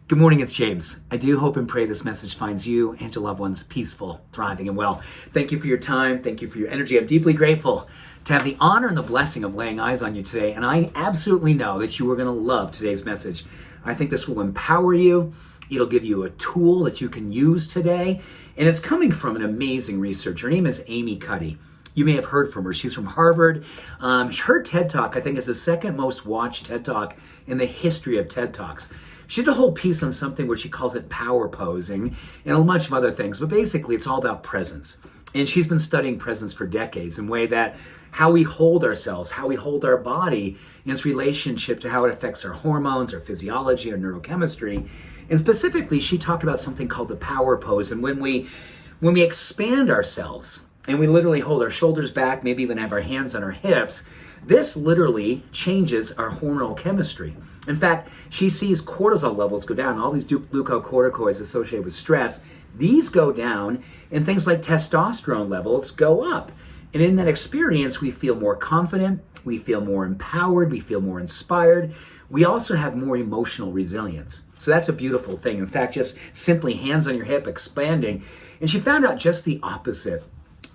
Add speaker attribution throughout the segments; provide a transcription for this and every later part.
Speaker 1: Good morning, it's James. I do hope and pray this message finds you and your loved ones peaceful, thriving, and well. Thank you for your time. Thank you for your energy. I'm deeply grateful to have the honor and the blessing of laying eyes on you today. And I absolutely know that you are going to love today's message. I think this will empower you. It'll give you a tool that you can use today. And it's coming from an amazing researcher. Her name is Amy Cuddy. You may have heard from her. She's from Harvard. Her TED Talk, I think, is the second most watched TED Talk in the history of TED Talks. She did a whole piece on something where she calls it power posing and a bunch of other things, but basically it's all about presence. And she's been studying presence for decades in a way that how we hold ourselves, how we hold our body in its relationship to how it affects our hormones, our physiology, our neurochemistry. And specifically, she talked about something called the power pose. And when we expand ourselves and we literally hold our shoulders back, maybe even have our hands on our hips, this literally changes our hormonal chemistry. In fact, she sees cortisol levels go down, all these glucocorticoids associated with stress, these go down, and things like testosterone levels go up. And in that experience, we feel more confident, we feel more empowered, we feel more inspired. We also have more emotional resilience. So that's a beautiful thing. In fact, just simply hands on your hip, expanding. And she found out just the opposite.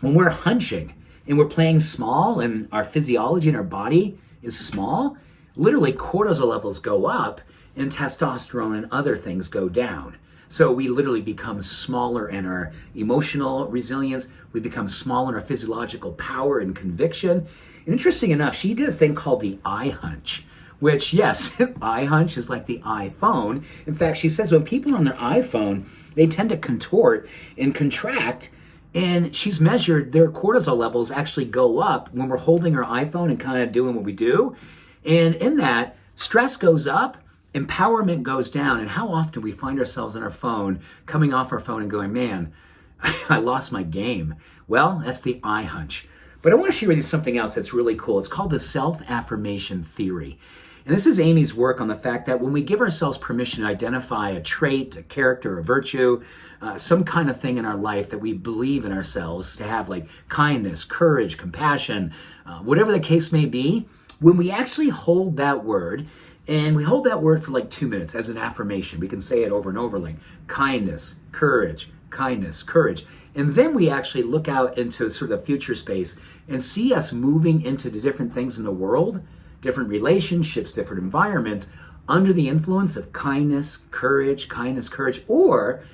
Speaker 1: When we're hunching and we're playing small and our physiology and our body is small, literally cortisol levels go up and testosterone and other things go down. So we literally become smaller in our emotional resilience. We become smaller in our physiological power and conviction. And interesting enough, she did a thing called the eye hunch, which, yes, eye hunch is like the iPhone. In fact, she says when people on their iPhone, they tend to contort and contract. And she's measured their cortisol levels actually go up when we're holding our iPhone and kind of doing what we do. And in that, stress goes up, empowerment goes down. And how often we find ourselves on our phone, coming off our phone and going, man, I lost my game. Well, that's the eye hunch. But I want to share with you something else that's really cool. It's called the self-affirmation theory. And this is Amy's work on the fact that when we give ourselves permission to identify a trait, a character, a virtue, some kind of thing in our life that we believe in ourselves to have, like kindness, courage, compassion, whatever the case may be, when we actually hold that word, and we hold that word for like 2 minutes as an affirmation, we can say it over and over, like kindness, courage, courage. And then we actually look out into sort of the future space and see us moving into the different things in the world, different relationships, different environments, under the influence of kindness, courage, or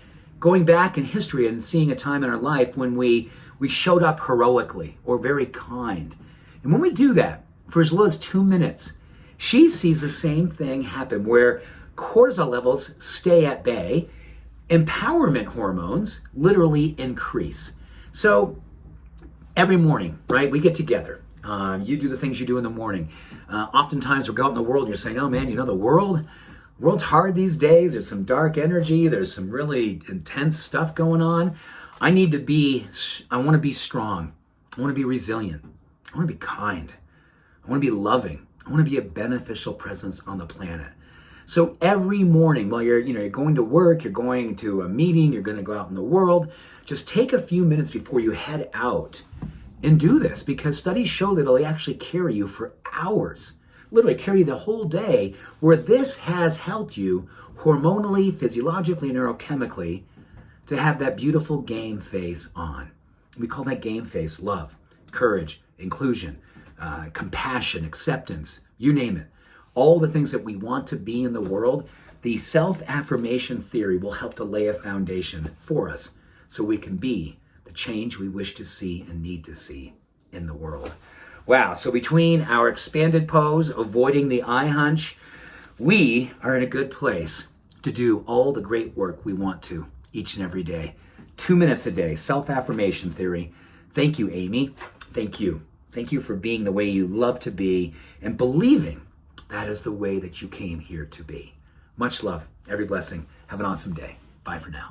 Speaker 1: going back in history and seeing a time in our life when we showed up heroically or very kind. And when we do that for as little as 2 minutes, she sees the same thing happen where cortisol levels stay at bay, empowerment hormones literally increase. So every morning, right, we get together. You do the things you do in the morning. Oftentimes we'll go out in the world and you're saying, oh man, you know, the world's hard these days. There's some dark energy. There's some really intense stuff going on. I want to be strong. I want to be resilient. I want to be kind. I want to be loving. I want to be a beneficial presence on the planet. So every morning while you're going to work, you're going to a meeting, you're going to go out in the world, just take a few minutes before you head out and do this, because studies show that it'll actually carry you for hours, literally carry you the whole day, where this has helped you hormonally, physiologically, neurochemically to have that beautiful game face on. We call that game face love, courage, inclusion, compassion, acceptance, you name it. All the things that we want to be in the world, the self-affirmation theory will help to lay a foundation for us so we can be the change we wish to see and need to see in the world. Wow, so between our expanded pose, avoiding the eye hunch, we are in a good place to do all the great work we want to each and every day. 2 minutes a day, self-affirmation theory. Thank you, Amy. Thank you. Thank you for being the way you love to be and believing that is the way that you came here to be. Much love. Every blessing. Have an awesome day. Bye for now.